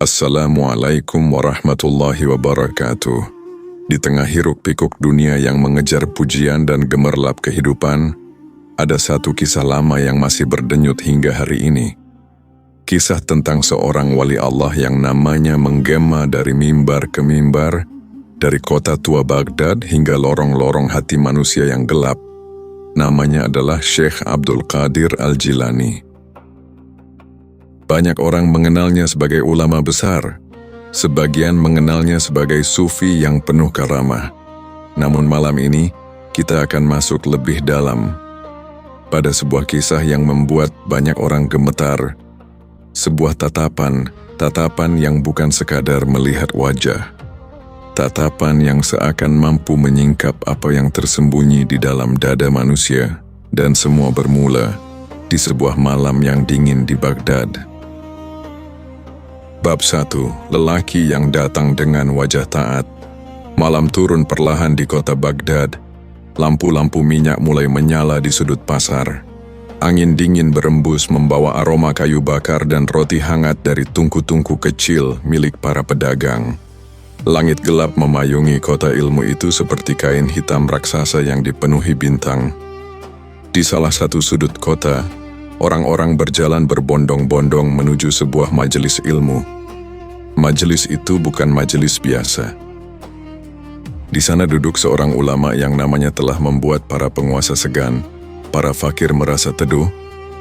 Assalamualaikum warahmatullahi wabarakatuh. Di tengah hiruk-pikuk dunia yang mengejar pujian dan gemerlap kehidupan, ada satu kisah lama yang masih berdenyut hingga hari ini. Kisah tentang seorang wali Allah yang namanya menggema dari mimbar ke mimbar, dari kota tua Baghdad hingga lorong-lorong hati manusia yang gelap. Namanya adalah Syekh Abdul Qadir Al-Jilani. Banyak orang mengenalnya sebagai ulama besar, sebagian mengenalnya sebagai sufi yang penuh karamah. Namun malam ini, kita akan masuk lebih dalam pada sebuah kisah yang membuat banyak orang gemetar. Sebuah tatapan yang bukan sekadar melihat wajah. Tatapan yang seakan mampu menyingkap apa yang tersembunyi di dalam dada manusia. Dan semua bermula di sebuah malam yang dingin di Baghdad. Bab 1. Lelaki yang datang dengan wajah taat. Malam turun perlahan di kota Baghdad. Lampu-lampu minyak mulai menyala di sudut pasar. Angin dingin berembus membawa aroma kayu bakar dan roti hangat dari tungku-tungku kecil milik para pedagang. Langit gelap memayungi kota ilmu itu seperti kain hitam raksasa yang dipenuhi bintang. Di salah satu sudut kota, orang-orang berjalan berbondong-bondong menuju sebuah majelis ilmu. Majelis itu bukan majelis biasa. Di sana duduk seorang ulama yang namanya telah membuat para penguasa segan, para fakir merasa teduh,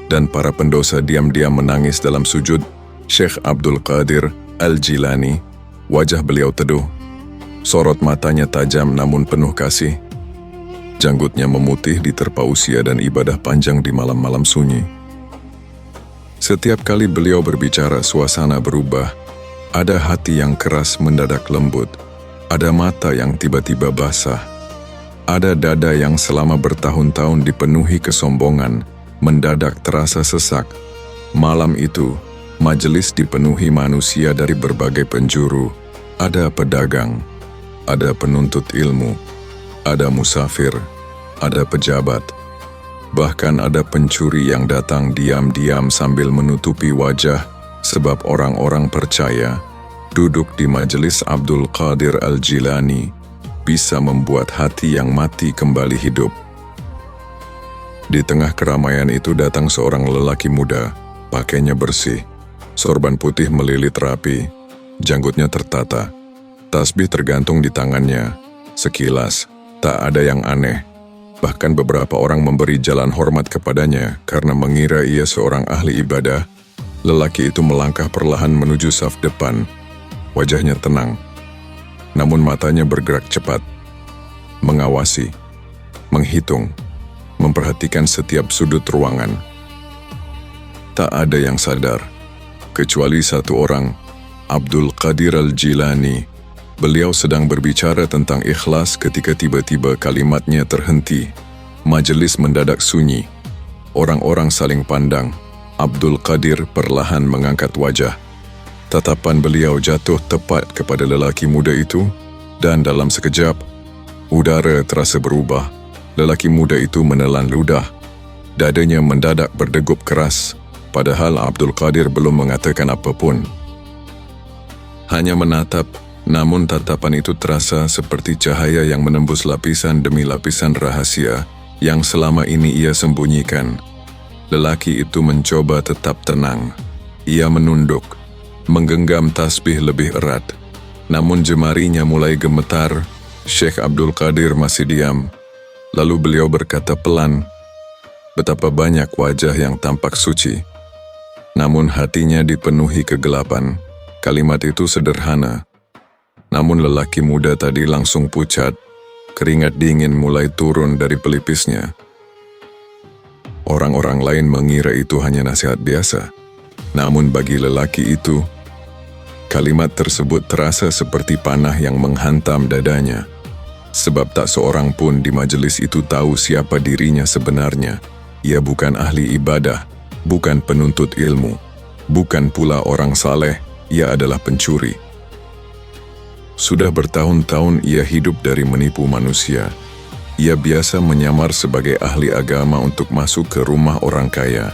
dan para pendosa diam-diam menangis dalam sujud. Syekh Abdul Qadir Al-Jilani, wajah beliau teduh, sorot matanya tajam namun penuh kasih. Janggutnya memutih diterpa usia dan ibadah panjang di malam-malam sunyi. Setiap kali beliau berbicara, suasana berubah. Ada hati yang keras mendadak lembut. Ada mata yang tiba-tiba basah. Ada dada yang selama bertahun-tahun dipenuhi kesombongan, mendadak terasa sesak. Malam itu, majelis dipenuhi manusia dari berbagai penjuru. Ada pedagang, ada penuntut ilmu, ada musafir, ada pejabat. Bahkan ada pencuri yang datang diam-diam sambil menutupi wajah, sebab orang-orang percaya duduk di majelis Abdul Qadir Al-Jilani bisa membuat hati yang mati kembali hidup. Di tengah keramaian itu datang seorang lelaki muda, pakainya bersih, sorban putih melilit rapi, janggutnya tertata, tasbih tergantung di tangannya. Sekilas, tak ada yang aneh. Bahkan beberapa orang memberi jalan hormat kepadanya karena mengira ia seorang ahli ibadah. Lelaki itu melangkah perlahan menuju saf depan. Wajahnya tenang, namun matanya bergerak cepat. Mengawasi, menghitung, memperhatikan setiap sudut ruangan. Tak ada yang sadar, kecuali satu orang, Abdul Qadir Al-Jilani. Beliau sedang berbicara tentang ikhlas ketika tiba-tiba kalimatnya terhenti. Majelis mendadak sunyi. Orang-orang saling pandang. Abdul Qadir perlahan mengangkat wajah. Tatapan beliau jatuh tepat kepada lelaki muda itu, dan dalam sekejap, udara terasa berubah. Lelaki muda itu menelan ludah. Dadanya mendadak berdegup keras, padahal Abdul Qadir belum mengatakan apapun. Hanya menatap, namun tatapan itu terasa seperti cahaya yang menembus lapisan demi lapisan rahasia yang selama ini ia sembunyikan. Lelaki itu mencoba tetap tenang. Ia menunduk, menggenggam tasbih lebih erat. Namun jemarinya mulai gemetar. Syekh Abdul Qadir masih diam. Lalu beliau berkata pelan, betapa banyak wajah yang tampak suci, namun hatinya dipenuhi kegelapan. Kalimat itu sederhana, namun lelaki muda tadi langsung pucat. Keringat dingin mulai turun dari pelipisnya. Orang-orang lain mengira itu hanya nasihat biasa. Namun bagi lelaki itu, kalimat tersebut terasa seperti panah yang menghantam dadanya. Sebab tak seorang pun di majelis itu tahu siapa dirinya sebenarnya. Ia bukan ahli ibadah, bukan penuntut ilmu, bukan pula orang saleh, ia adalah pencuri. Sudah bertahun-tahun ia hidup dari menipu manusia. Ia biasa menyamar sebagai ahli agama untuk masuk ke rumah orang kaya.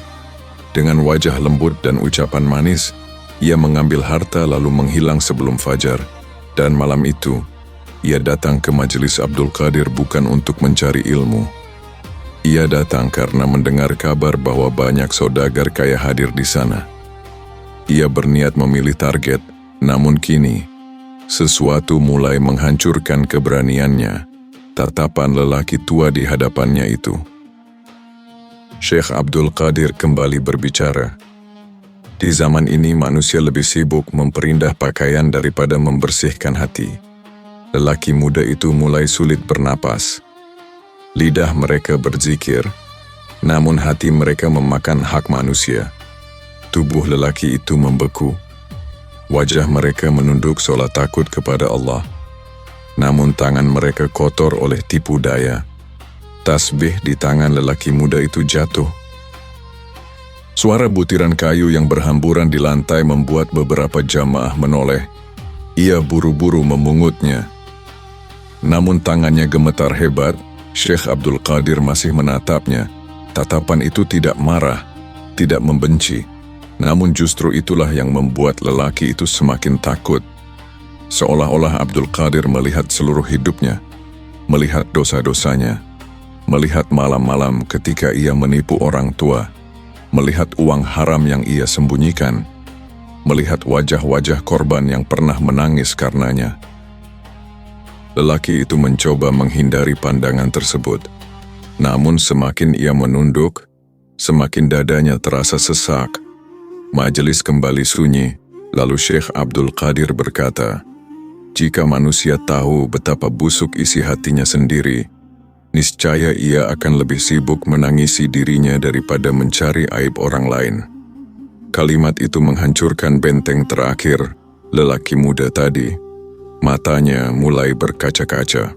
Dengan wajah lembut dan ucapan manis, Ia mengambil harta lalu menghilang sebelum fajar, dan malam itu, ia datang ke majelis Abdul Qadir bukan untuk mencari ilmu. Ia datang karena mendengar kabar bahwa banyak saudagar kaya hadir di sana. Ia berniat memilih target, namun kini, sesuatu mulai menghancurkan keberaniannya. Tatapan lelaki tua di hadapannya itu. Syekh Abdul Qadir kembali berbicara. Di zaman ini manusia lebih sibuk memperindah pakaian daripada membersihkan hati. Lelaki muda itu mulai sulit bernapas. Lidah mereka berzikir, namun hati mereka memakan hak manusia. Tubuh lelaki itu membeku. Wajah mereka menunduk seolah takut kepada Allah. Namun tangan mereka kotor oleh tipu daya. Tasbih di tangan lelaki muda itu jatuh. Suara butiran kayu yang berhamburan di lantai membuat beberapa jamaah menoleh. Ia buru-buru memungutnya. Namun tangannya gemetar hebat, Syekh Abdul Qadir masih menatapnya. Tatapan itu tidak marah, tidak membenci. Namun justru itulah yang membuat lelaki itu semakin takut. Seolah-olah Abdul Qadir melihat seluruh hidupnya, melihat dosa-dosanya, melihat malam-malam ketika ia menipu orang tua, melihat uang haram yang ia sembunyikan, melihat wajah-wajah korban yang pernah menangis karenanya. Lelaki itu mencoba menghindari pandangan tersebut. Namun semakin ia menunduk, semakin dadanya terasa sesak. Majelis kembali sunyi, lalu Syekh Abdul Qadir berkata, "Jika manusia tahu betapa busuk isi hatinya sendiri, niscaya ia akan lebih sibuk menangisi dirinya daripada mencari aib orang lain." Kalimat itu menghancurkan benteng terakhir lelaki muda tadi. Matanya mulai berkaca-kaca.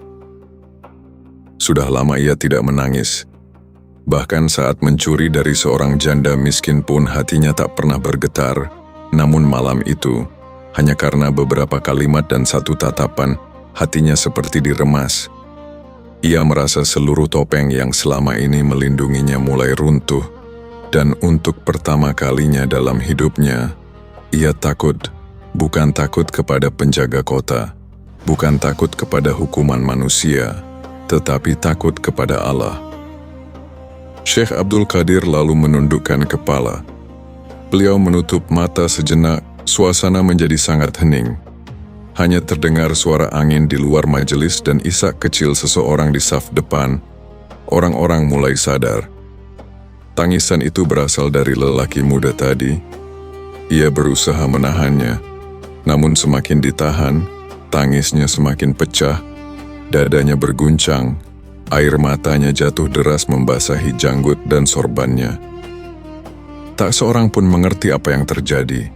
Sudah lama ia tidak menangis. Bahkan saat mencuri dari seorang janda miskin pun hatinya tak pernah bergetar. Namun malam itu, hanya karena beberapa kalimat dan satu tatapan, hatinya seperti diremas. Ia merasa seluruh topeng yang selama ini melindunginya mulai runtuh, dan untuk pertama kalinya dalam hidupnya, ia takut, bukan takut kepada penjaga kota, bukan takut kepada hukuman manusia, tetapi takut kepada Allah. Syekh Abdul Qadir lalu menundukkan kepala. Beliau menutup mata sejenak, suasana menjadi sangat hening. Hanya terdengar suara angin di luar majelis dan isak kecil seseorang di saf depan. Orang-orang mulai sadar. Tangisan itu berasal dari lelaki muda tadi. Ia berusaha menahannya, namun semakin ditahan, tangisnya semakin pecah, dadanya berguncang, air matanya jatuh deras membasahi janggut dan sorbannya. Tak seorang pun mengerti apa yang terjadi.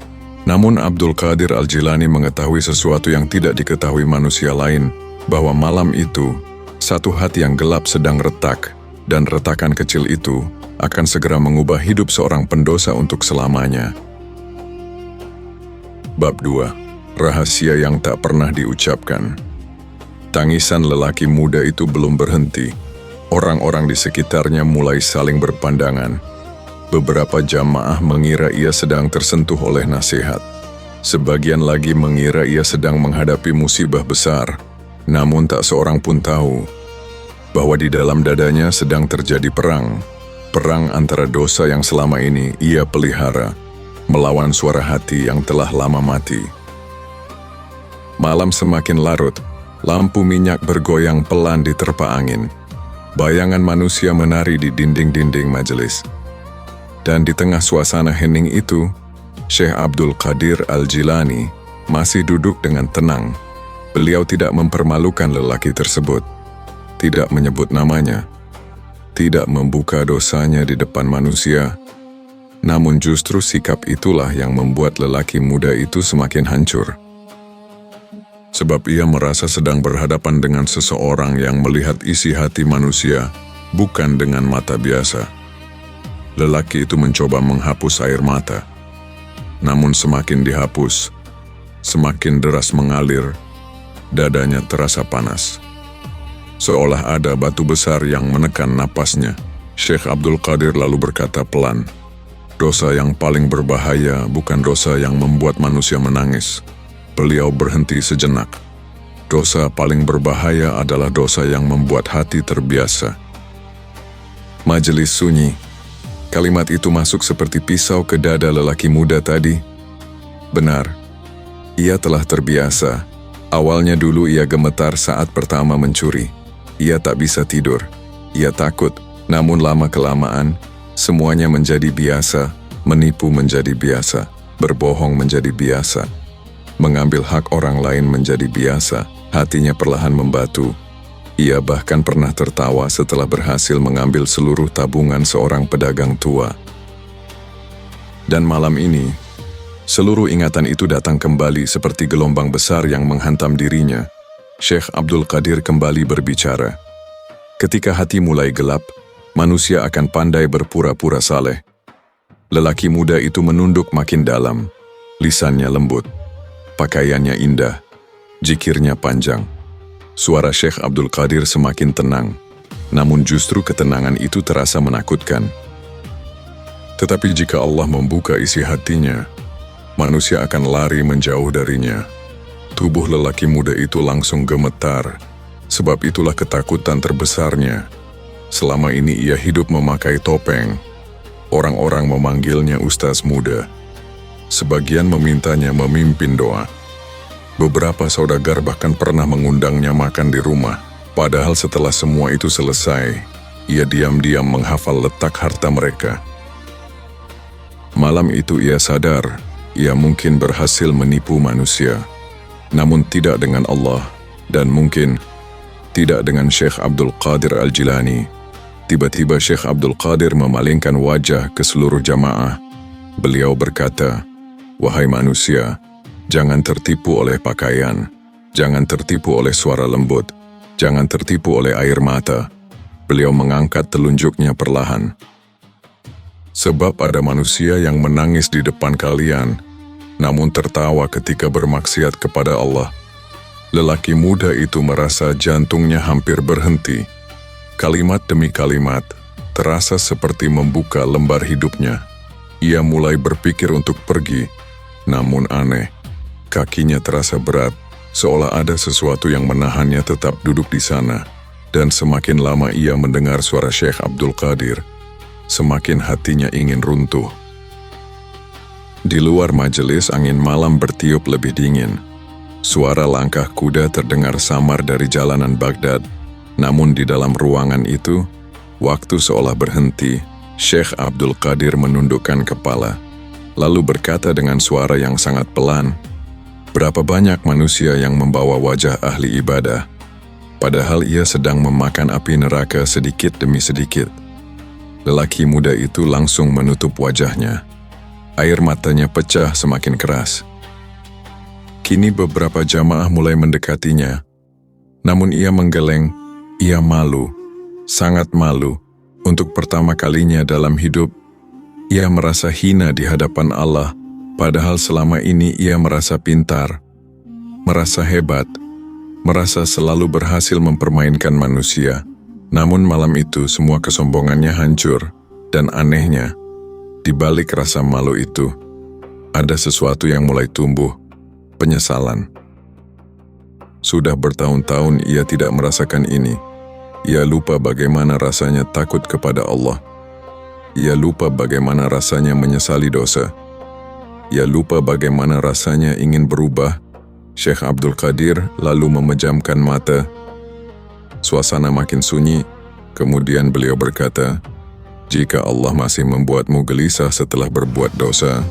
Namun Abdul Qadir Al-Jilani mengetahui sesuatu yang tidak diketahui manusia lain, bahwa malam itu, satu hati yang gelap sedang retak, dan retakan kecil itu akan segera mengubah hidup seorang pendosa untuk selamanya. Bab 2. Rahasia yang tak pernah diucapkan. Tangisan lelaki muda itu belum berhenti. Orang-orang di sekitarnya mulai saling berpandangan. Beberapa jamaah mengira ia sedang tersentuh oleh nasihat. Sebagian lagi mengira ia sedang menghadapi musibah besar. Namun tak seorang pun tahu bahwa di dalam dadanya sedang terjadi perang. Perang antara dosa yang selama ini ia pelihara, melawan suara hati yang telah lama mati. Malam semakin larut, lampu minyak bergoyang pelan diterpa angin. Bayangan manusia menari di dinding-dinding majelis. Dan di tengah suasana hening itu, Syekh Abdul Qadir Al-Jilani masih duduk dengan tenang. Beliau tidak mempermalukan lelaki tersebut, tidak menyebut namanya, tidak membuka dosanya di depan manusia. Namun justru sikap itulah yang membuat lelaki muda itu semakin hancur. Sebab ia merasa sedang berhadapan dengan seseorang yang melihat isi hati manusia, bukan dengan mata biasa. Lelaki itu mencoba menghapus air mata. Namun semakin dihapus, semakin deras mengalir, dadanya terasa panas. Seolah ada batu besar yang menekan napasnya. Syekh Abdul Qadir lalu berkata pelan, Dosa yang paling berbahaya bukan dosa yang membuat manusia menangis. Beliau berhenti sejenak. Dosa paling berbahaya adalah dosa yang membuat hati terbiasa. Majelis sunyi. Kalimat itu masuk seperti pisau ke dada lelaki muda tadi. Benar, ia telah terbiasa. Awalnya dulu ia gemetar saat pertama mencuri. Ia tak bisa tidur. Ia takut, namun lama-kelamaan, semuanya menjadi biasa, menipu menjadi biasa, berbohong menjadi biasa. Mengambil hak orang lain menjadi biasa, hatinya perlahan membatu. Ia bahkan pernah tertawa setelah berhasil mengambil seluruh tabungan seorang pedagang tua. Dan malam ini, seluruh ingatan itu datang kembali seperti gelombang besar yang menghantam dirinya. Syekh Abdul Qadir kembali berbicara. Ketika hati mulai gelap, manusia akan pandai berpura-pura saleh. Lelaki muda itu menunduk makin dalam, lisannya lembut, pakaiannya indah, zikirnya panjang. Suara Syekh Abdul Qadir semakin tenang, namun justru ketenangan itu terasa menakutkan. Tetapi jika Allah membuka isi hatinya, manusia akan lari menjauh darinya. Tubuh lelaki muda itu langsung gemetar, sebab itulah ketakutan terbesarnya. Selama ini ia hidup memakai topeng. Orang-orang memanggilnya Ustaz Muda. Sebagian memintanya memimpin doa. Beberapa saudagar bahkan pernah mengundangnya makan di rumah. Padahal setelah semua itu selesai, ia diam-diam menghafal letak harta mereka. Malam itu ia sadar, ia mungkin berhasil menipu manusia. Namun tidak dengan Allah, dan mungkin tidak dengan Syekh Abdul Qadir Al-Jilani. Tiba-tiba Syekh Abdul Qadir memalingkan wajah ke seluruh jamaah. Beliau berkata, "Wahai manusia, jangan tertipu oleh pakaian, jangan tertipu oleh suara lembut, jangan tertipu oleh air mata." Beliau mengangkat telunjuknya perlahan. Sebab ada manusia yang menangis di depan kalian, namun tertawa ketika bermaksiat kepada Allah. Lelaki muda itu merasa jantungnya hampir berhenti. Kalimat demi kalimat terasa seperti membuka lembar hidupnya. Ia mulai berpikir untuk pergi, namun aneh. Kakinya terasa berat, seolah ada sesuatu yang menahannya tetap duduk di sana. Dan semakin lama ia mendengar suara Syekh Abdul Qadir, semakin hatinya ingin runtuh. Di luar majelis angin malam bertiup lebih dingin. Suara langkah kuda terdengar samar dari jalanan Baghdad. Namun di dalam ruangan itu, waktu seolah berhenti. Syekh Abdul Qadir menundukkan kepala, lalu berkata dengan suara yang sangat pelan, "Berapa banyak manusia yang membawa wajah ahli ibadah, padahal ia sedang memakan api neraka sedikit demi sedikit." Lelaki muda itu langsung menutup wajahnya. Air matanya pecah semakin keras. Kini beberapa jamaah mulai mendekatinya, namun ia menggeleng. Ia malu, sangat malu. Untuk pertama kalinya dalam hidup, ia merasa hina di hadapan Allah, padahal selama ini ia merasa pintar, merasa hebat, merasa selalu berhasil mempermainkan manusia. Namun malam itu semua kesombongannya hancur, dan anehnya, di balik rasa malu itu, ada sesuatu yang mulai tumbuh, penyesalan. Sudah bertahun-tahun ia tidak merasakan ini. Ia lupa bagaimana rasanya takut kepada Allah. Ia lupa bagaimana rasanya menyesali dosa. Ia lupa bagaimana rasanya ingin berubah. Syekh Abdul Qadir lalu memejamkan mata. Suasana makin sunyi, kemudian beliau berkata, "Jika Allah masih membuatmu gelisah setelah berbuat dosa,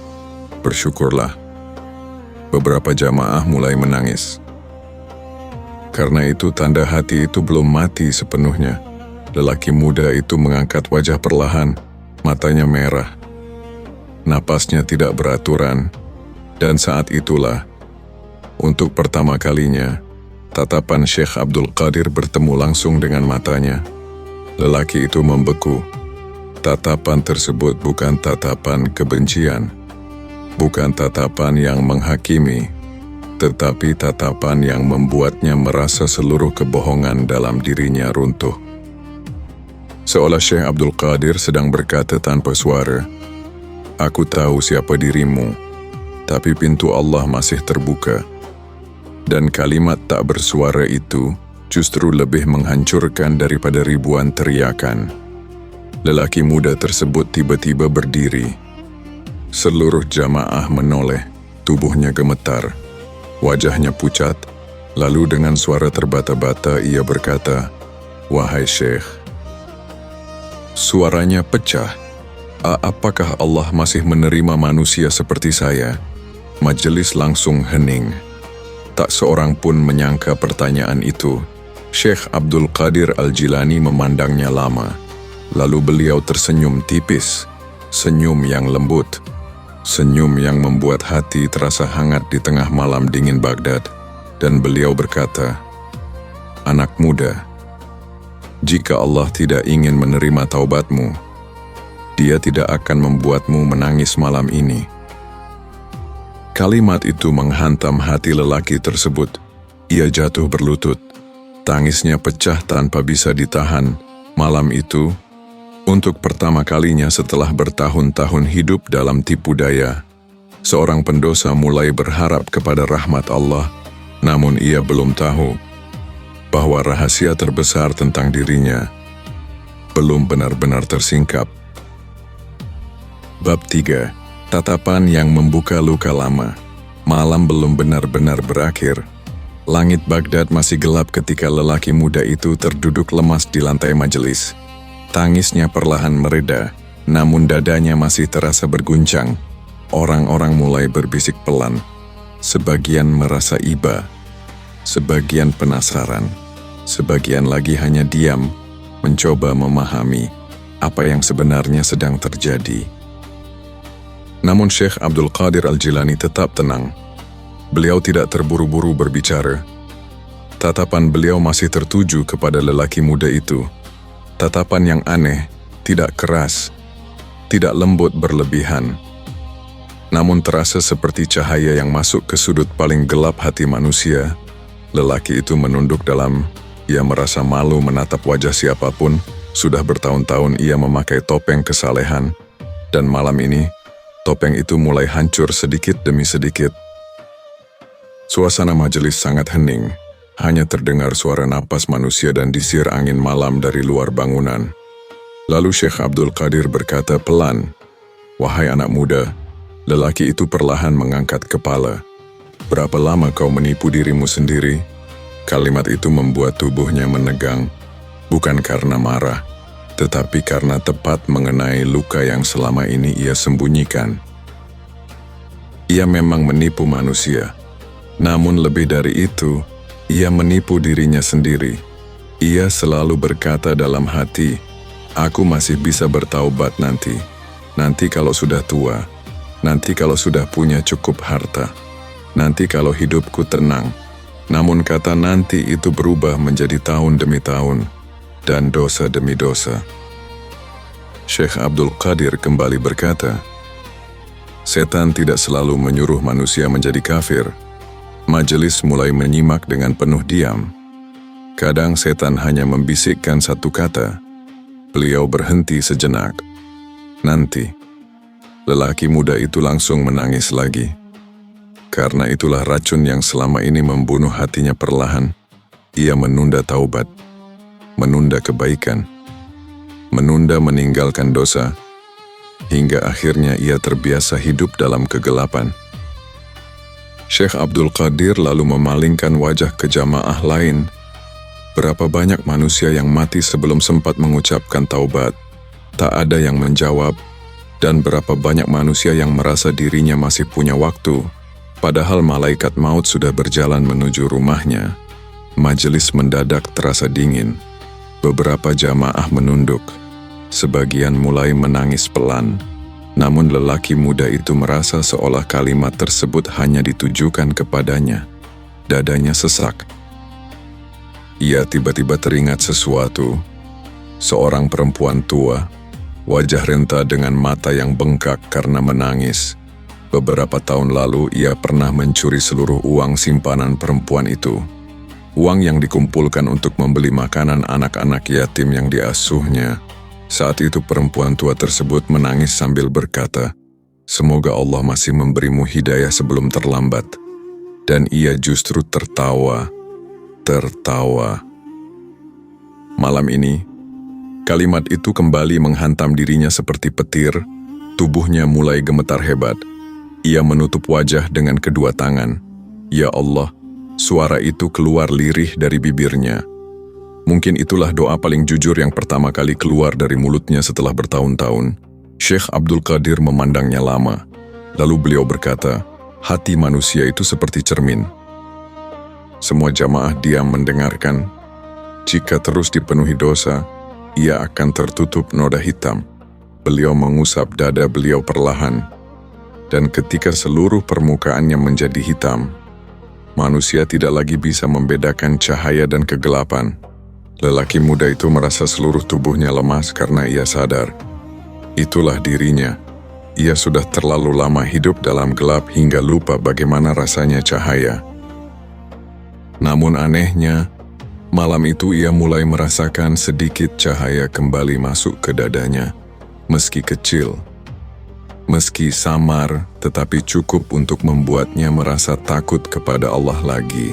bersyukurlah." Beberapa jamaah mulai menangis. Karena itu tanda hati itu belum mati sepenuhnya. Lelaki muda itu mengangkat wajah perlahan, matanya merah. Napasnya tidak beraturan, dan saat itulah, untuk pertama kalinya, tatapan Syekh Abdul Qadir bertemu langsung dengan matanya. Lelaki itu membeku. Tatapan tersebut bukan tatapan kebencian, bukan tatapan yang menghakimi, tetapi tatapan yang membuatnya merasa seluruh kebohongan dalam dirinya runtuh. Seolah Syekh Abdul Qadir sedang berkata tanpa suara, Aku tahu siapa dirimu, tapi pintu Allah masih terbuka. Dan kalimat tak bersuara itu justru lebih menghancurkan daripada ribuan teriakan. Lelaki muda tersebut tiba-tiba berdiri. Seluruh jamaah menoleh, tubuhnya gemetar, wajahnya pucat, lalu dengan suara terbata-bata ia berkata, "Wahai Syekh." Suaranya pecah. Apakah Allah masih menerima manusia seperti saya? Majelis langsung hening. Tak seorang pun menyangka pertanyaan itu. Syekh Abdul Qadir Al-Jilani memandangnya lama. Lalu beliau tersenyum tipis, senyum yang lembut, senyum yang membuat hati terasa hangat di tengah malam dingin Baghdad. Dan beliau berkata, "Anak muda, jika Allah tidak ingin menerima taubatmu, Dia tidak akan membuatmu menangis malam ini." Kalimat itu menghantam hati lelaki tersebut. Ia jatuh berlutut. Tangisnya pecah tanpa bisa ditahan. Malam itu, untuk pertama kalinya setelah bertahun-tahun hidup dalam tipu daya, seorang pendosa mulai berharap kepada rahmat Allah, namun ia belum tahu bahwa rahasia terbesar tentang dirinya belum benar-benar tersingkap. Bab 3. Tatapan yang membuka luka lama. Malam belum benar-benar berakhir. Langit Baghdad masih gelap ketika lelaki muda itu terduduk lemas di lantai majelis. Tangisnya perlahan mereda, namun dadanya masih terasa berguncang. Orang-orang mulai berbisik pelan. Sebagian merasa iba, sebagian penasaran, sebagian lagi hanya diam, mencoba memahami apa yang sebenarnya sedang terjadi. Namun Syekh Abdul Qadir Al-Jilani tetap tenang. Beliau tidak terburu-buru berbicara. Tatapan beliau masih tertuju kepada lelaki muda itu. Tatapan yang aneh, tidak keras, tidak lembut berlebihan. Namun terasa seperti cahaya yang masuk ke sudut paling gelap hati manusia. Lelaki itu menunduk dalam. Ia merasa malu menatap wajah siapapun. Sudah bertahun-tahun ia memakai topeng kesalehan. Dan malam ini, topeng itu mulai hancur sedikit demi sedikit. Suasana majelis sangat hening. Hanya terdengar suara napas manusia dan desir angin malam dari luar bangunan. Lalu Syekh Abdul Qadir berkata pelan, "Wahai anak muda." Lelaki itu perlahan mengangkat kepala. "Berapa lama kau menipu dirimu sendiri?" Kalimat itu membuat tubuhnya menegang, bukan karena marah, tetapi karena tepat mengenai luka yang selama ini ia sembunyikan. Ia memang menipu manusia, namun lebih dari itu, ia menipu dirinya sendiri. Ia selalu berkata dalam hati, "Aku masih bisa bertaubat nanti. Nanti kalau sudah tua, nanti kalau sudah punya cukup harta, nanti kalau hidupku tenang." Namun kata nanti itu berubah menjadi tahun demi tahun, dan dosa demi dosa. Syekh Abdul Qadir kembali berkata, "Setan tidak selalu menyuruh manusia menjadi kafir." Majelis mulai menyimak dengan penuh diam. Kadang setan hanya membisikkan satu kata. Beliau berhenti sejenak. "Nanti." Lelaki muda itu langsung menangis lagi. Karena itulah racun yang selama ini membunuh hatinya perlahan. Ia menunda taubat, menunda kebaikan, menunda meninggalkan dosa, hingga akhirnya ia terbiasa hidup dalam kegelapan. Syekh Abdul Qadir lalu memalingkan wajah ke jamaah lain. Berapa banyak manusia yang mati sebelum sempat mengucapkan taubat? Tak ada yang menjawab. Dan berapa banyak manusia yang merasa dirinya masih punya waktu, padahal malaikat maut sudah berjalan menuju rumahnya. Majelis mendadak terasa dingin. Beberapa jamaah menunduk. Sebagian mulai menangis pelan. Namun lelaki muda itu merasa seolah kalimat tersebut hanya ditujukan kepadanya. Dadanya sesak. Ia tiba-tiba teringat sesuatu. Seorang perempuan tua, wajah renta dengan mata yang bengkak karena menangis. Beberapa tahun lalu ia pernah mencuri seluruh uang simpanan perempuan itu. Uang yang dikumpulkan untuk membeli makanan anak-anak yatim yang diasuhnya. Saat itu perempuan tua tersebut menangis sambil berkata, Semoga Allah masih memberimu hidayah sebelum terlambat. Dan ia justru tertawa. Malam ini, kalimat itu kembali menghantam dirinya seperti petir. Tubuhnya mulai gemetar hebat. Ia menutup wajah dengan kedua tangan. Ya Allah, suara itu keluar lirih dari bibirnya. Mungkin itulah doa paling jujur yang pertama kali keluar dari mulutnya setelah bertahun-tahun. Syekh Abdul Qadir memandangnya lama. Lalu beliau berkata, hati manusia itu seperti cermin. Semua jamaah diam mendengarkan. Jika terus dipenuhi dosa, ia akan tertutup noda hitam. Beliau mengusap dada beliau perlahan. Dan ketika seluruh permukaannya menjadi hitam, manusia tidak lagi bisa membedakan cahaya dan kegelapan. Lelaki muda itu merasa seluruh tubuhnya lemas karena ia sadar. Itulah dirinya. Ia sudah terlalu lama hidup dalam gelap hingga lupa bagaimana rasanya cahaya. Namun anehnya, malam itu ia mulai merasakan sedikit cahaya kembali masuk ke dadanya. Meski kecil, meski samar, tetapi cukup untuk membuatnya merasa takut kepada Allah lagi.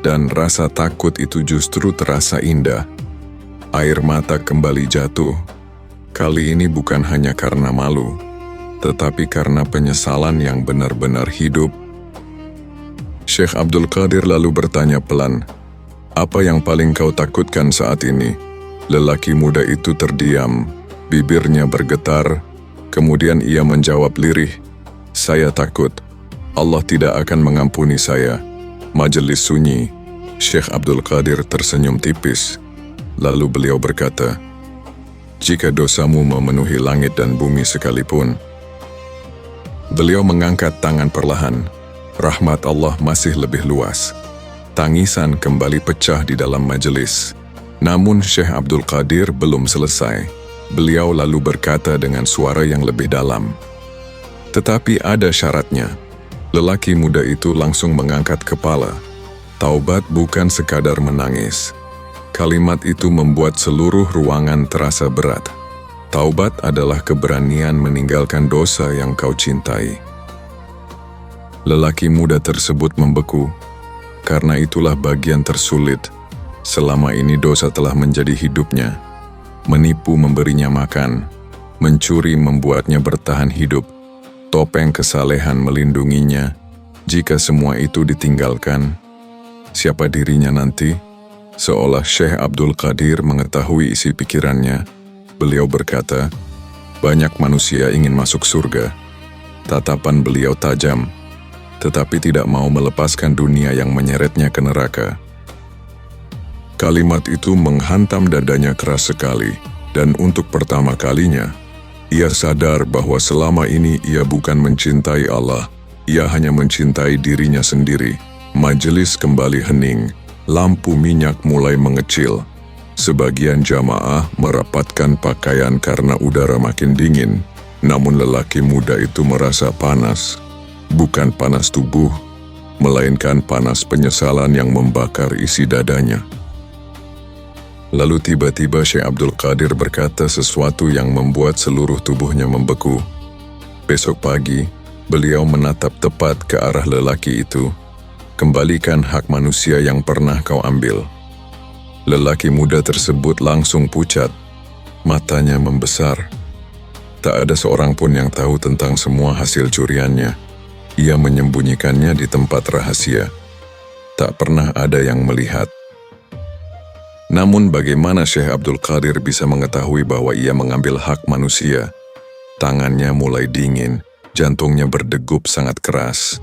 Dan rasa takut itu justru terasa indah. Air mata kembali jatuh. Kali ini bukan hanya karena malu, tetapi karena penyesalan yang benar-benar hidup. Syekh Abdul Qadir lalu bertanya pelan, "Apa yang paling kau takutkan saat ini?" Lelaki muda itu terdiam, bibirnya bergetar, kemudian ia menjawab lirih, "Saya takut, Allah tidak akan mengampuni saya." Majelis sunyi. Syekh Abdul Qadir tersenyum tipis, lalu beliau berkata, "Jika dosamu memenuhi langit dan bumi sekalipun." Beliau mengangkat tangan perlahan. Rahmat Allah masih lebih luas. Tangisan kembali pecah di dalam majelis. Namun Syekh Abdul Qadir belum selesai. Beliau lalu berkata dengan suara yang lebih dalam, "Tetapi ada syaratnya." Lelaki muda itu langsung mengangkat kepala. Taubat bukan sekadar menangis. Kalimat itu membuat seluruh ruangan terasa berat. Taubat adalah keberanian meninggalkan dosa yang kau cintai. Lelaki muda tersebut membeku, karena itulah bagian tersulit. Selama ini dosa telah menjadi hidupnya. Menipu memberinya makan, mencuri membuatnya bertahan hidup, topeng kesalehan melindunginya. Jika semua itu ditinggalkan, siapa dirinya nanti? Seolah Syekh Abdul Qadir mengetahui isi pikirannya, beliau berkata, "Banyak manusia ingin masuk surga." Tatapan beliau tajam, tetapi tidak mau melepaskan dunia yang menyeretnya ke neraka. Kalimat itu menghantam dadanya keras sekali, dan untuk pertama kalinya, ia sadar bahwa selama ini ia bukan mencintai Allah, ia hanya mencintai dirinya sendiri. Majelis kembali hening, lampu minyak mulai mengecil. Sebagian jamaah merapatkan pakaian karena udara makin dingin, namun lelaki muda itu merasa panas. Bukan panas tubuh, melainkan panas penyesalan yang membakar isi dadanya. Lalu tiba-tiba Syekh Abdul Qadir berkata sesuatu yang membuat seluruh tubuhnya membeku. Besok pagi, beliau menatap tepat ke arah lelaki itu. "Kembalikan hak manusia yang pernah kau ambil." Lelaki muda tersebut langsung pucat. Matanya membesar. Tak ada seorang pun yang tahu tentang semua hasil curiannya. Ia menyembunyikannya di tempat rahasia. Tak pernah ada yang melihat. Namun bagaimana Syekh Abdul Qadir bisa mengetahui bahwa ia mengambil hak manusia? Tangannya mulai dingin, jantungnya berdegup sangat keras.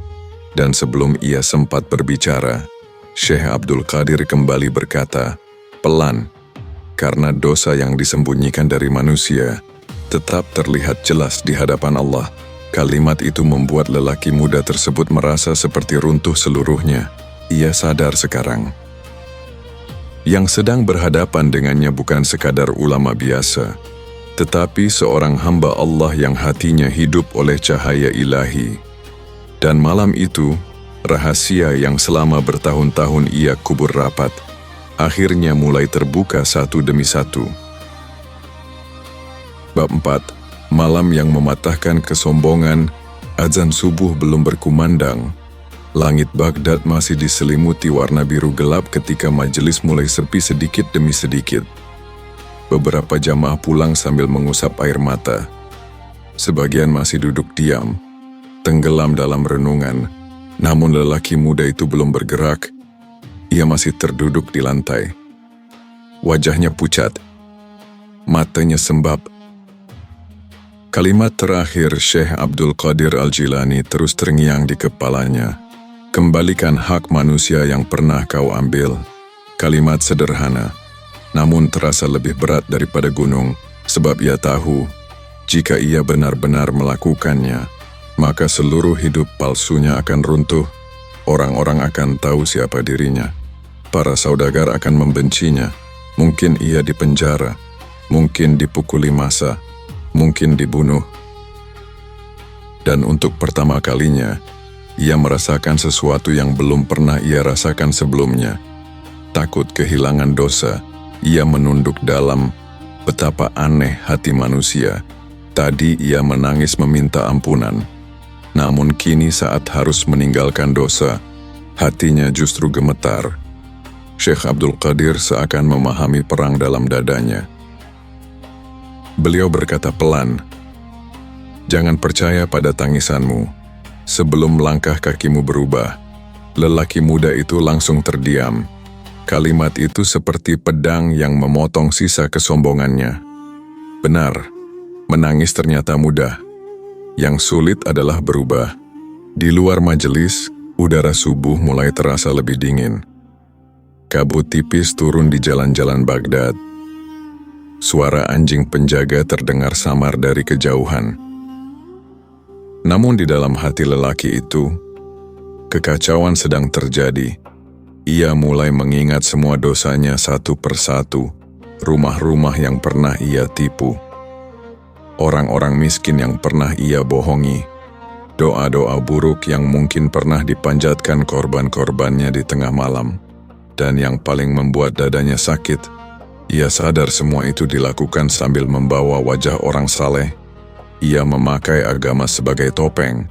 Dan sebelum ia sempat berbicara, Syekh Abdul Qadir kembali berkata, pelan, karena dosa yang disembunyikan dari manusia tetap terlihat jelas di hadapan Allah. Kalimat itu membuat lelaki muda tersebut merasa seperti runtuh seluruhnya. Ia sadar sekarang. Yang sedang berhadapan dengannya bukan sekadar ulama biasa, tetapi seorang hamba Allah yang hatinya hidup oleh cahaya ilahi. Dan malam itu, rahasia yang selama bertahun-tahun ia kubur rapat, akhirnya mulai terbuka satu demi satu. Bab 4. Malam yang mematahkan kesombongan, azan subuh belum berkumandang. Langit Baghdad masih diselimuti warna biru gelap ketika majelis mulai sepi sedikit demi sedikit. Beberapa jamaah pulang sambil mengusap air mata. Sebagian masih duduk diam, tenggelam dalam renungan. Namun lelaki muda itu belum bergerak. Ia masih terduduk di lantai. Wajahnya pucat, matanya sembab. Kalimat terakhir Syekh Abdul Qadir Al-Jilani terus terngiang di kepalanya. Kembalikan hak manusia yang pernah kau ambil. Kalimat sederhana, namun terasa lebih berat daripada gunung, sebab ia tahu, jika ia benar-benar melakukannya, maka seluruh hidup palsunya akan runtuh. Orang-orang akan tahu siapa dirinya. Para saudagar akan membencinya. Mungkin ia dipenjara, mungkin dipukuli massa, mungkin dibunuh. Dan untuk pertama kalinya, ia merasakan sesuatu yang belum pernah ia rasakan sebelumnya. Takut kehilangan dosa, ia menunduk dalam. Betapa aneh hati manusia. Tadi ia menangis meminta ampunan. Namun kini saat harus meninggalkan dosa, hatinya justru gemetar. Syekh Abdul Qadir seakan memahami perang dalam dadanya. Beliau berkata pelan, "Jangan percaya pada tangisanmu. Sebelum langkah kakimu berubah." Lelaki muda itu langsung terdiam. Kalimat itu seperti pedang yang memotong sisa kesombongannya. Benar, menangis ternyata mudah. Yang sulit adalah berubah. Di luar majelis, udara subuh mulai terasa lebih dingin. Kabut tipis turun di jalan-jalan Baghdad. Suara anjing penjaga terdengar samar dari kejauhan. Namun di dalam hati lelaki itu, kekacauan sedang terjadi. Ia mulai mengingat semua dosanya satu persatu, rumah-rumah yang pernah ia tipu, orang-orang miskin yang pernah ia bohongi, doa-doa buruk yang mungkin pernah dipanjatkan korban-korbannya di tengah malam. Dan yang paling membuat dadanya sakit, ia sadar semua itu dilakukan sambil membawa wajah orang saleh. Ia memakai agama sebagai topeng.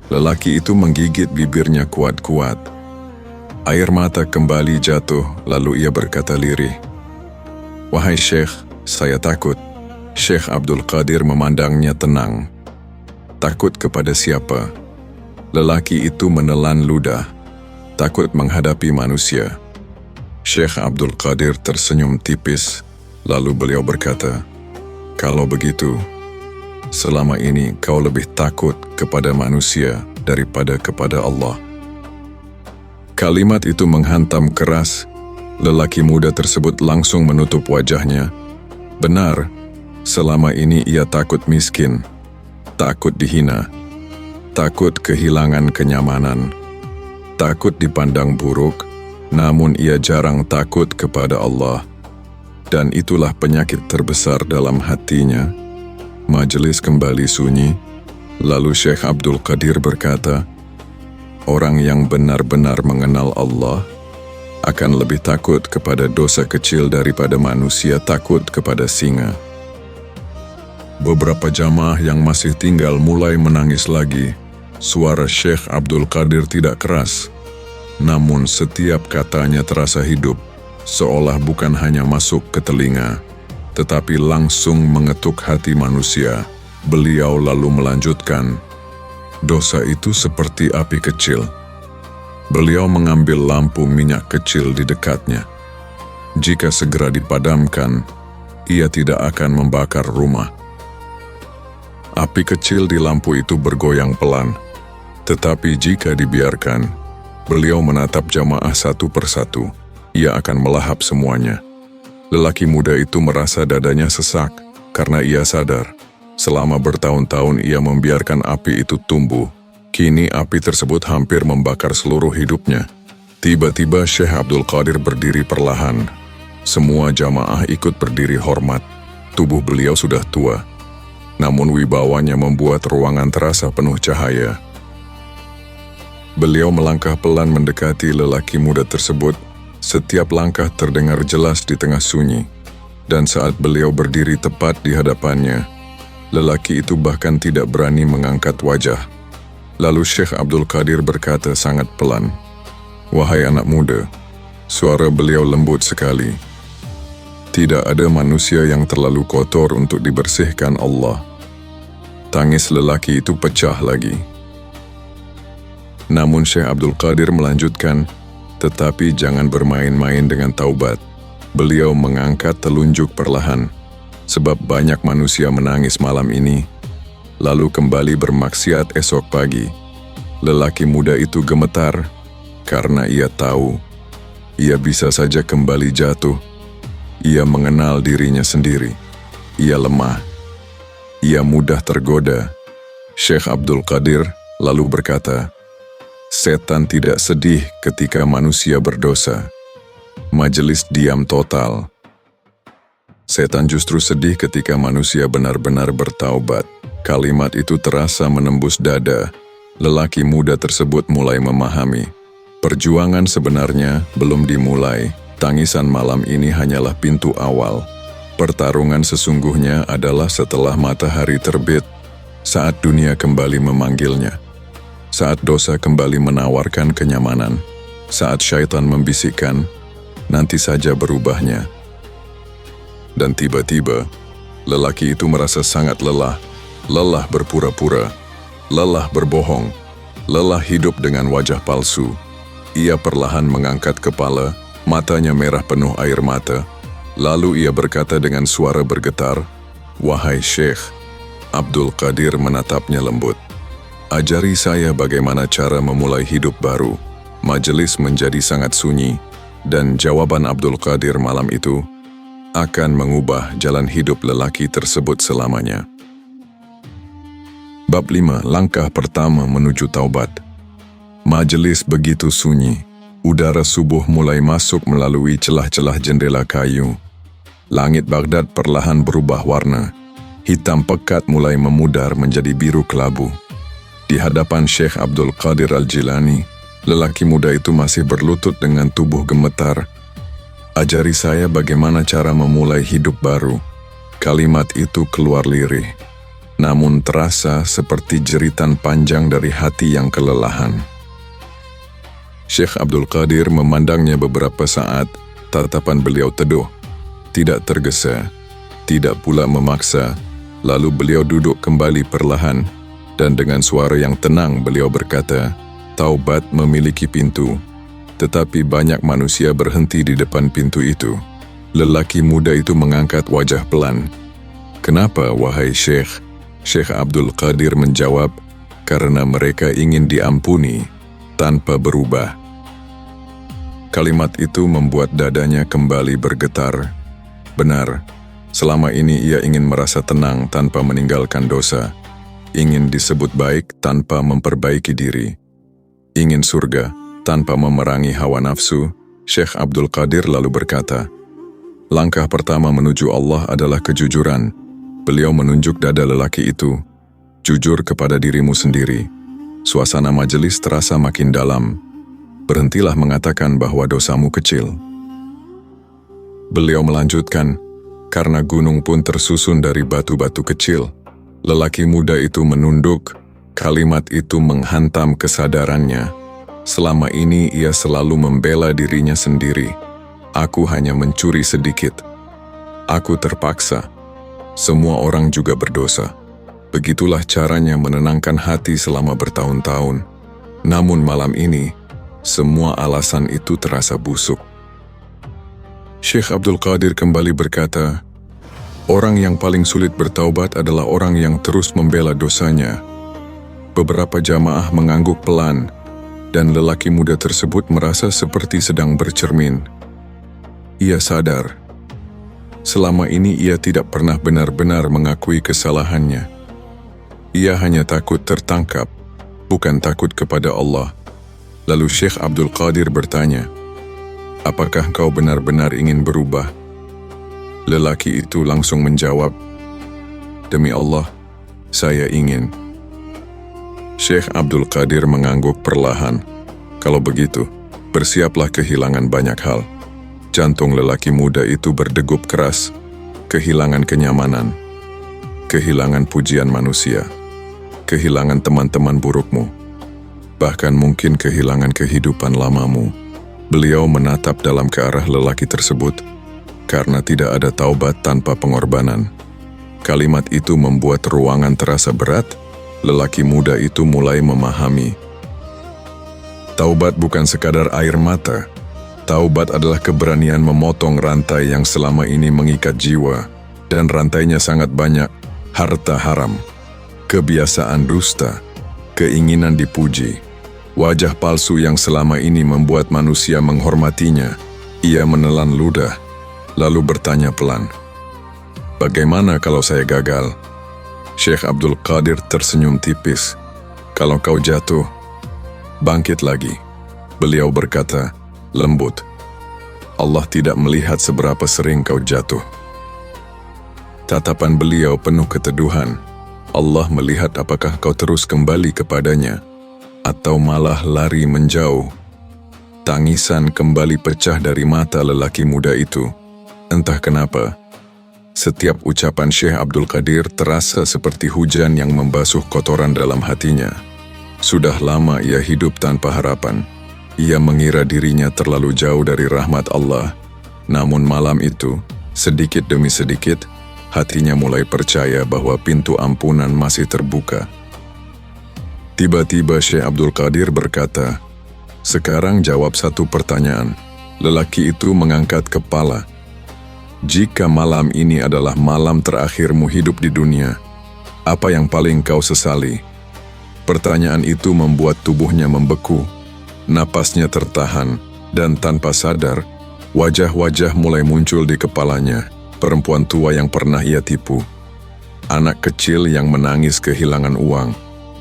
Lelaki itu menggigit bibirnya kuat-kuat. Air mata kembali jatuh, lalu ia berkata lirih, "Wahai Syekh, saya takut." Syekh Abdul Qadir memandangnya tenang. Takut kepada siapa? Lelaki itu menelan ludah. Takut menghadapi manusia. Syekh Abdul Qadir tersenyum tipis, lalu beliau berkata, "Kalau begitu, selama ini kau lebih takut kepada manusia daripada kepada Allah." Kalimat itu menghantam keras. Lelaki muda tersebut langsung menutup wajahnya. Benar, selama ini ia takut miskin, takut dihina, takut kehilangan kenyamanan, takut dipandang buruk, namun ia jarang takut kepada Allah. Dan itulah penyakit terbesar dalam hatinya. Majelis kembali sunyi, lalu Syekh Abdul Qadir berkata, "Orang yang benar-benar mengenal Allah akan lebih takut kepada dosa kecil daripada manusia takut kepada singa." Beberapa jamaah yang masih tinggal mulai menangis lagi. Suara Syekh Abdul Qadir tidak keras, namun setiap katanya terasa hidup, seolah bukan hanya masuk ke telinga, tetapi langsung mengetuk hati manusia. Beliau lalu melanjutkan, "Dosa itu seperti api kecil." Beliau mengambil lampu minyak kecil di dekatnya. Jika segera dipadamkan, ia tidak akan membakar rumah. Api kecil di lampu itu bergoyang pelan, tetapi jika dibiarkan, beliau menatap jamaah satu persatu, ia akan melahap semuanya. Lelaki muda itu merasa dadanya sesak, karena ia sadar, selama bertahun-tahun ia membiarkan api itu tumbuh. Kini api tersebut hampir membakar seluruh hidupnya. Tiba-tiba Syekh Abdul Qadir berdiri perlahan. Semua jamaah ikut berdiri hormat. Tubuh beliau sudah tua, namun wibawanya membuat ruangan terasa penuh cahaya. Beliau melangkah pelan mendekati lelaki muda tersebut. Setiap langkah terdengar jelas di tengah sunyi. Dan saat beliau berdiri tepat di hadapannya, Lelaki itu bahkan tidak berani mengangkat wajah. Lalu Syekh Abdul Qadir berkata sangat pelan, "Wahai anak muda," suara beliau lembut sekali, "tidak ada manusia yang terlalu kotor untuk dibersihkan Allah." Tangis lelaki itu pecah lagi. Namun Syekh Abdul Qadir melanjutkan, "Tetapi jangan bermain-main dengan taubat." Beliau mengangkat telunjuk perlahan, sebab banyak manusia menangis malam ini, lalu kembali bermaksiat esok pagi. Lelaki muda itu gemetar, karena ia tahu, ia bisa saja kembali jatuh. Ia mengenal dirinya sendiri. Ia lemah. Ia mudah tergoda. Syekh Abdul Qadir lalu berkata, "Setan tidak sedih ketika manusia berdosa." Majelis diam total. Setan justru sedih ketika manusia benar-benar bertaubat. Kalimat itu terasa menembus dada. Lelaki muda tersebut mulai memahami. Perjuangan sebenarnya belum dimulai. Tangisan malam ini hanyalah pintu awal. Pertarungan sesungguhnya adalah setelah matahari terbit, saat dunia kembali memanggilnya, saat dosa kembali menawarkan kenyamanan, saat syaitan membisikkan, "Nanti saja berubahnya." Dan tiba-tiba, lelaki itu merasa sangat lelah. Lelah berpura-pura, lelah berbohong, lelah hidup dengan wajah palsu. Ia perlahan mengangkat kepala, matanya merah penuh air mata. Lalu ia berkata dengan suara bergetar, "Wahai Syekh." Abdul Qadir menatapnya lembut. "Ajari saya bagaimana cara memulai hidup baru." Majelis menjadi sangat sunyi, dan jawaban Abdul Qadir malam itu akan mengubah jalan hidup lelaki tersebut selamanya. Bab 5. Langkah pertama menuju taubat. Majelis begitu sunyi. Udara subuh mulai masuk melalui celah-celah jendela kayu. Langit Baghdad perlahan berubah warna. Hitam pekat mulai memudar menjadi biru kelabu. Di hadapan Syekh Abdul Qadir Al-Jilani, lelaki muda itu masih berlutut dengan tubuh gemetar. "Ajari saya bagaimana cara memulai hidup baru." Kalimat itu keluar lirih, namun terasa seperti jeritan panjang dari hati yang kelelahan. Syekh Abdul Qadir memandangnya beberapa saat. Tatapan beliau teduh, tidak tergesa, tidak pula memaksa. Lalu beliau duduk kembali perlahan, dan dengan suara yang tenang beliau berkata, "Taubat memiliki pintu, tetapi banyak manusia berhenti di depan pintu itu." Lelaki muda itu mengangkat wajah pelan. "Kenapa, wahai Syekh?" Syekh Abdul Qadir menjawab, "Karena mereka ingin diampuni tanpa berubah." Kalimat itu membuat dadanya kembali bergetar. Benar, selama ini ia ingin merasa tenang tanpa meninggalkan dosa, ingin disebut baik tanpa memperbaiki diri, ingin surga tanpa memerangi hawa nafsu. Syekh Abdul Qadir lalu berkata, "Langkah pertama menuju Allah adalah kejujuran." Beliau menunjuk dada lelaki itu. "Jujur kepada dirimu sendiri." Suasana majelis terasa makin dalam. "Berhentilah mengatakan bahwa dosamu kecil." Beliau melanjutkan, "Karena gunung pun tersusun dari batu-batu kecil." Lelaki muda itu menunduk. Kalimat itu menghantam kesadarannya. Selama ini ia selalu membela dirinya sendiri. "Aku hanya mencuri sedikit. Aku terpaksa. Semua orang juga berdosa." Begitulah caranya menenangkan hati selama bertahun-tahun. Namun malam ini, semua alasan itu terasa busuk. Syekh Abdul Qadir kembali berkata, "Orang yang paling sulit bertaubat adalah orang yang terus membela dosanya." Beberapa jamaah mengangguk pelan, dan lelaki muda tersebut merasa seperti sedang bercermin. Ia sadar, selama ini ia tidak pernah benar-benar mengakui kesalahannya. Ia hanya takut tertangkap, bukan takut kepada Allah. Lalu Syekh Abdul Qadir bertanya, "Apakah kau benar-benar ingin berubah?" Lelaki itu langsung menjawab, "Demi Allah, saya ingin." Syekh Abdul Qadir mengangguk perlahan. "Kalau begitu, bersiaplah kehilangan banyak hal." Jantung lelaki muda itu berdegup keras, kehilangan kenyamanan, kehilangan pujian manusia, kehilangan teman-teman burukmu, bahkan mungkin kehilangan kehidupan lamamu. Beliau menatap dalam ke arah lelaki tersebut karena tidak ada taubat tanpa pengorbanan. Kalimat itu membuat ruangan terasa berat. Lelaki muda itu mulai memahami. Taubat bukan sekadar air mata. Taubat adalah keberanian memotong rantai yang selama ini mengikat jiwa, dan rantainya sangat banyak: harta haram, kebiasaan dusta, keinginan dipuji, wajah palsu yang selama ini membuat manusia menghormatinya. Ia menelan ludah, lalu bertanya pelan, "Bagaimana kalau saya gagal?" Syekh Abdul Qadir tersenyum tipis. "Kalau kau jatuh, bangkit lagi." Beliau berkata lembut, "Allah tidak melihat seberapa sering kau jatuh." Tatapan beliau penuh keteduhan. Allah melihat apakah kau terus kembali kepadanya atau malah lari menjauh. Tangisan kembali pecah dari mata lelaki muda itu. Entah kenapa, setiap ucapan Syekh Abdul Qadir terasa seperti hujan yang membasuh kotoran dalam hatinya. Sudah lama ia hidup tanpa harapan. Ia mengira dirinya terlalu jauh dari rahmat Allah. Namun malam itu, sedikit demi sedikit, hatinya mulai percaya bahwa pintu ampunan masih terbuka. Tiba-tiba Syekh Abdul Qadir berkata, "Sekarang jawab satu pertanyaan." Lelaki itu mengangkat kepala. "Jika malam ini adalah malam terakhirmu hidup di dunia, apa yang paling kau sesali?" Pertanyaan itu membuat tubuhnya membeku. Napasnya tertahan, dan tanpa sadar, wajah-wajah mulai muncul di kepalanya. Perempuan tua yang pernah ia tipu, anak kecil yang menangis kehilangan uang,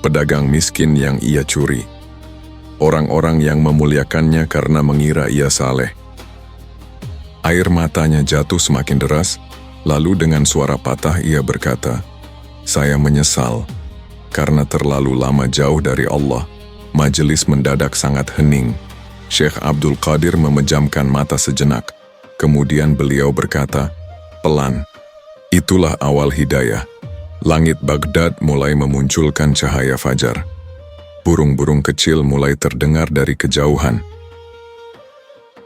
pedagang miskin yang ia curi, orang-orang yang memuliakannya karena mengira ia saleh. Air matanya jatuh semakin deras, lalu dengan suara patah ia berkata, "Saya menyesal, karena terlalu lama jauh dari Allah." Majelis mendadak sangat hening. Syekh Abdul Qadir memejamkan mata sejenak. Kemudian beliau berkata, pelan, "Itulah awal hidayah." Langit Baghdad mulai memunculkan cahaya fajar. Burung-burung kecil mulai terdengar dari kejauhan.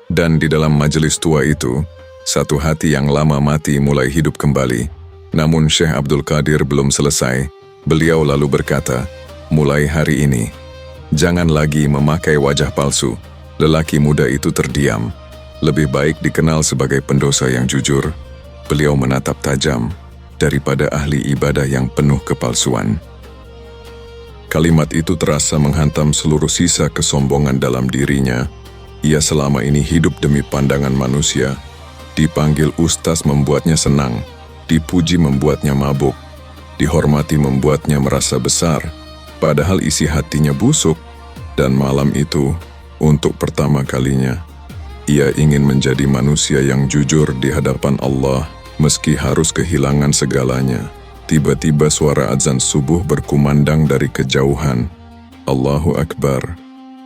Dan di dalam majelis tua itu, satu hati yang lama mati mulai hidup kembali. Namun Syekh Abdul Qadir belum selesai. Beliau lalu berkata, "Mulai hari ini, jangan lagi memakai wajah palsu." Lelaki muda itu terdiam. Lebih baik dikenal sebagai pendosa yang jujur. Beliau menatap tajam daripada ahli ibadah yang penuh kepalsuan. Kalimat itu terasa menghantam seluruh sisa kesombongan dalam dirinya. Ia selama ini hidup demi pandangan manusia. Dipanggil ustaz membuatnya senang, dipuji membuatnya mabuk, dihormati membuatnya merasa besar, padahal isi hatinya busuk. Dan malam itu, untuk pertama kalinya, ia ingin menjadi manusia yang jujur di hadapan Allah, meski harus kehilangan segalanya. Tiba-tiba suara azan subuh berkumandang dari kejauhan. Allahu Akbar,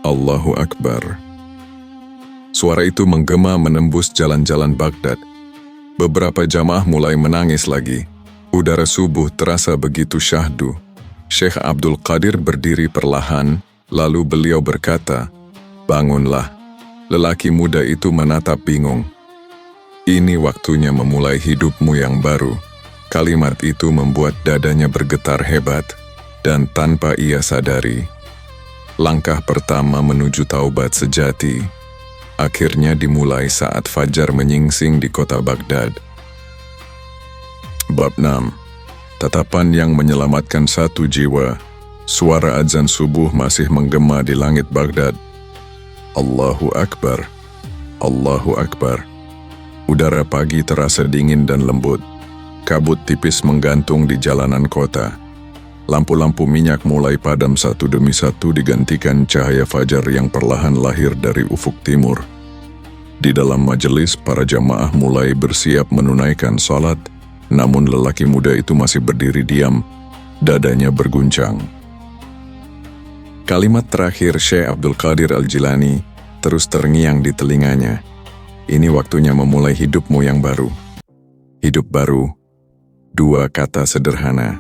Allahu Akbar. Suara itu menggema menembus jalan-jalan Baghdad. Beberapa jamaah mulai menangis lagi. Udara subuh terasa begitu syahdu. Syekh Abdul Qadir berdiri perlahan, lalu beliau berkata, "Bangunlah." Lelaki muda itu menatap bingung. "Ini waktunya memulai hidupmu yang baru." Kalimat itu membuat dadanya bergetar hebat, dan tanpa ia sadari, langkah pertama menuju taubat sejati akhirnya dimulai saat fajar menyingsing di kota Baghdad. Bab 6. Tatapan yang menyelamatkan satu jiwa. Suara azan subuh masih menggema di langit Baghdad. Allahu Akbar, Allahu Akbar. Udara pagi terasa dingin dan lembut. Kabut tipis menggantung di jalanan kota. Lampu-lampu minyak mulai padam satu demi satu digantikan cahaya fajar yang perlahan lahir dari ufuk timur. Di dalam majelis, para jamaah mulai bersiap menunaikan salat, namun lelaki muda itu masih berdiri diam, dadanya berguncang. Kalimat terakhir Syekh Abdul Qadir Al-Jilani terus terngiang di telinganya. Ini waktunya memulai hidupmu yang baru. Hidup baru, Dua kata sederhana,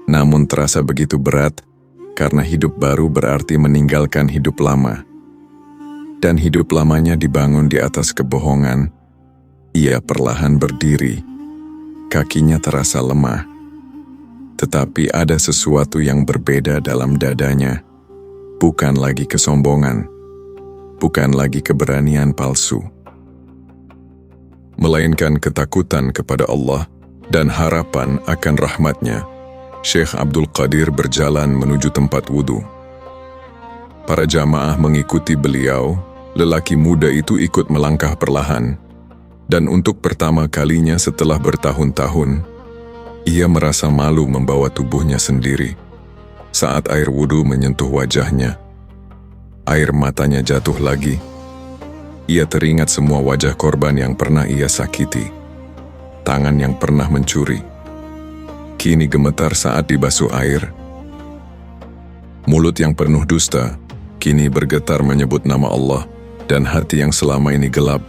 namun terasa begitu berat karena hidup baru berarti meninggalkan hidup lama. Dan hidup lamanya dibangun di atas kebohongan. Ia perlahan berdiri, kakinya terasa lemah. Tetapi ada sesuatu yang berbeda dalam dadanya. Bukan lagi kesombongan, bukan lagi keberanian palsu, melainkan ketakutan kepada Allah dan harapan akan rahmat-Nya. Syekh Abdul Qadir berjalan menuju tempat wudhu. Para jamaah mengikuti beliau. Lelaki muda itu ikut melangkah perlahan. Dan untuk pertama kalinya setelah bertahun-tahun, ia merasa malu membawa tubuhnya sendiri. Saat air wudhu menyentuh wajahnya, air matanya jatuh lagi. Ia teringat semua wajah korban yang pernah ia sakiti, tangan yang pernah mencuri. Kini gemetar saat dibasuh air. Mulut yang penuh dusta, kini bergetar menyebut nama Allah, dan hati yang selama ini gelap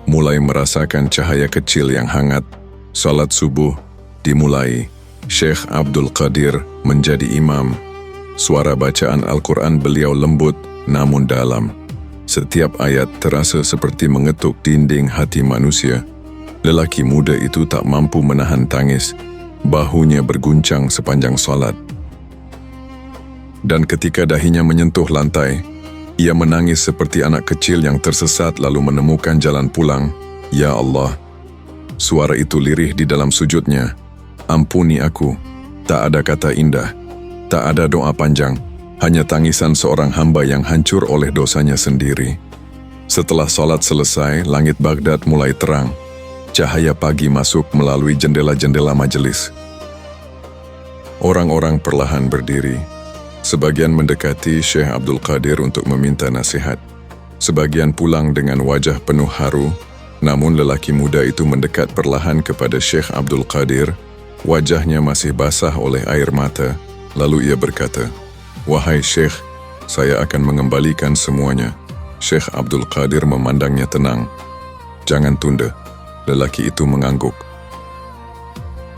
mulai merasakan cahaya kecil yang hangat. Salat subuh dimulai. Syekh Abdul Qadir menjadi imam. Suara bacaan Al-Quran beliau lembut namun dalam. Setiap ayat terasa seperti mengetuk dinding hati manusia. Lelaki muda itu tak mampu menahan tangis. Bahunya berguncang sepanjang salat. Dan ketika dahinya menyentuh lantai, ia menangis seperti anak kecil yang tersesat lalu menemukan jalan pulang. Ya Allah, suara itu lirih di dalam sujudnya. Ampuni aku. Tak ada kata indah, tak ada doa panjang, hanya tangisan seorang hamba yang hancur oleh dosanya sendiri. Setelah salat selesai, langit Baghdad mulai terang. Cahaya pagi masuk melalui jendela-jendela majelis. Orang-orang perlahan berdiri. Sebagian mendekati Syekh Abdul Qadir untuk meminta nasihat. Sebagian pulang dengan wajah penuh haru, namun lelaki muda itu mendekat perlahan kepada Syekh Abdul Qadir. Wajahnya masih basah oleh air mata, lalu ia berkata, "Wahai Syekh, saya akan mengembalikan semuanya." Syekh Abdul Qadir memandangnya tenang. "Jangan tunda." Lelaki itu mengangguk.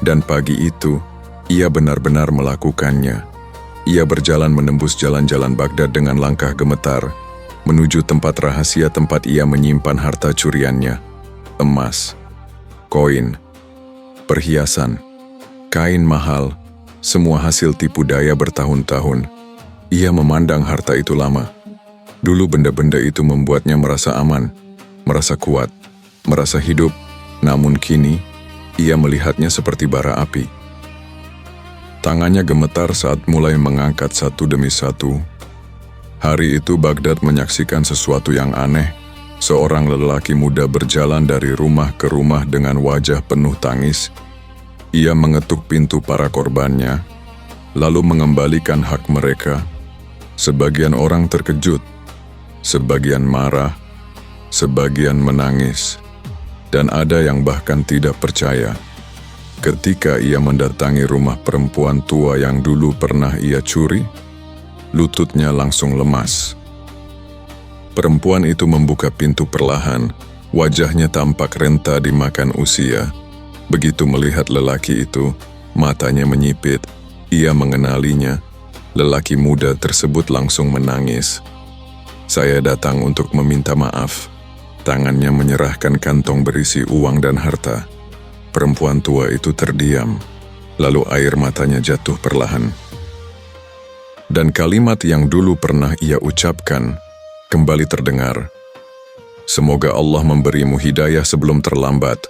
Dan pagi itu, ia benar-benar melakukannya. Ia berjalan menembus jalan-jalan Baghdad dengan langkah gemetar, menuju tempat rahasia tempat ia menyimpan harta curiannya. Emas, koin, perhiasan, kain mahal, semua hasil tipu daya bertahun-tahun. Ia memandang harta itu lama. Dulu benda-benda itu membuatnya merasa aman, merasa kuat, merasa hidup. Namun kini, ia melihatnya seperti bara api. Tangannya gemetar saat mulai mengangkat satu demi satu. Hari itu Baghdad menyaksikan sesuatu yang aneh. Seorang lelaki muda berjalan dari rumah ke rumah dengan wajah penuh tangis. Ia mengetuk pintu para korbannya, lalu mengembalikan hak mereka. Sebagian orang terkejut, sebagian marah, sebagian menangis, dan ada yang bahkan tidak percaya. Ketika ia mendatangi rumah perempuan tua yang dulu pernah ia curi, lututnya langsung lemas. Perempuan itu membuka pintu perlahan, wajahnya tampak renta dimakan usia. Begitu melihat lelaki itu, matanya menyipit. Ia mengenalinya. Lelaki muda tersebut langsung menangis. "Saya datang untuk meminta maaf." Tangannya menyerahkan kantong berisi uang dan harta. Perempuan tua itu terdiam, lalu air matanya jatuh perlahan. Dan kalimat yang dulu pernah ia ucapkan kembali terdengar. "Semoga Allah memberimu hidayah sebelum terlambat."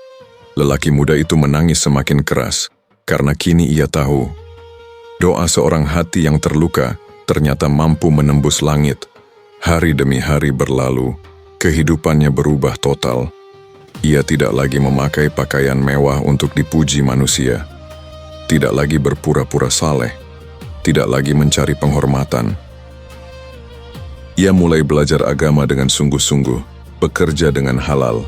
Lelaki muda itu menangis semakin keras, karena kini ia tahu, doa seorang hati yang terluka ternyata mampu menembus langit. Hari demi hari berlalu, kehidupannya berubah total. Ia tidak lagi memakai pakaian mewah untuk dipuji manusia, tidak lagi berpura-pura saleh, tidak lagi mencari penghormatan. Ia mulai belajar agama dengan sungguh-sungguh, bekerja dengan halal,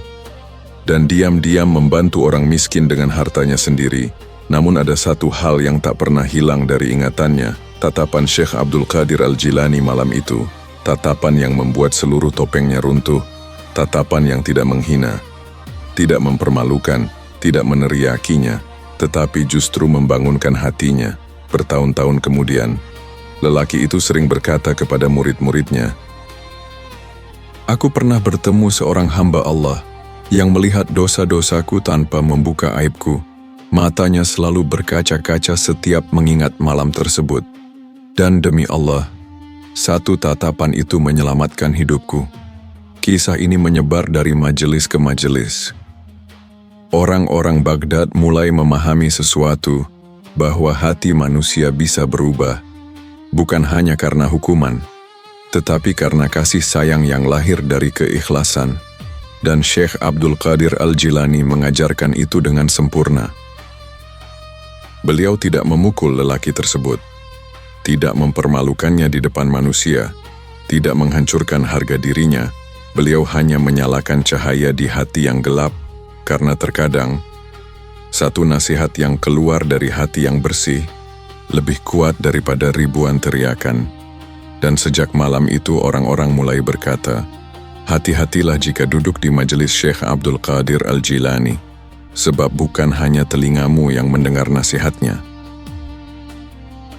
dan diam-diam membantu orang miskin dengan hartanya sendiri. Namun ada satu hal yang tak pernah hilang dari ingatannya, tatapan Syekh Abdul Qadir Al-Jilani malam itu, tatapan yang membuat seluruh topengnya runtuh, tatapan yang tidak menghina, tidak mempermalukan, tidak meneriakinya, tetapi justru membangunkan hatinya. Bertahun-tahun kemudian, lelaki itu sering berkata kepada murid-muridnya, "Aku pernah bertemu seorang hamba Allah yang melihat dosa-dosaku tanpa membuka aibku. Matanya selalu berkaca-kaca setiap mengingat malam tersebut. Dan demi Allah, satu tatapan itu menyelamatkan hidupku." Kisah ini menyebar dari majelis ke majelis. Orang-orang Baghdad mulai memahami sesuatu, bahwa hati manusia bisa berubah, bukan hanya karena hukuman, tetapi karena kasih sayang yang lahir dari keikhlasan. Dan Syekh Abdul Qadir Al-Jilani mengajarkan itu dengan sempurna. Beliau tidak memukul lelaki tersebut, tidak mempermalukannya di depan manusia, tidak menghancurkan harga dirinya. Beliau hanya menyalakan cahaya di hati yang gelap, karena terkadang satu nasihat yang keluar dari hati yang bersih lebih kuat daripada ribuan teriakan. Dan sejak malam itu orang-orang mulai berkata, "Hati-hatilah jika duduk di majelis Syekh Abdul Qadir Al-Jilani, sebab bukan hanya telingamu yang mendengar nasihatnya,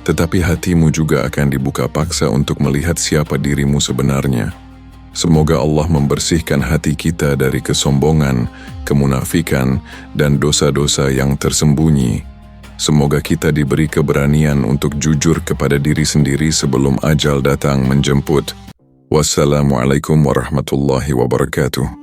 tetapi hatimu juga akan dibuka paksa untuk melihat siapa dirimu sebenarnya." Semoga Allah membersihkan hati kita dari kesombongan, kemunafikan, dan dosa-dosa yang tersembunyi. Semoga kita diberi keberanian untuk jujur kepada diri sendiri sebelum ajal datang menjemput. Wassalamualaikum warahmatullahi wabarakatuh.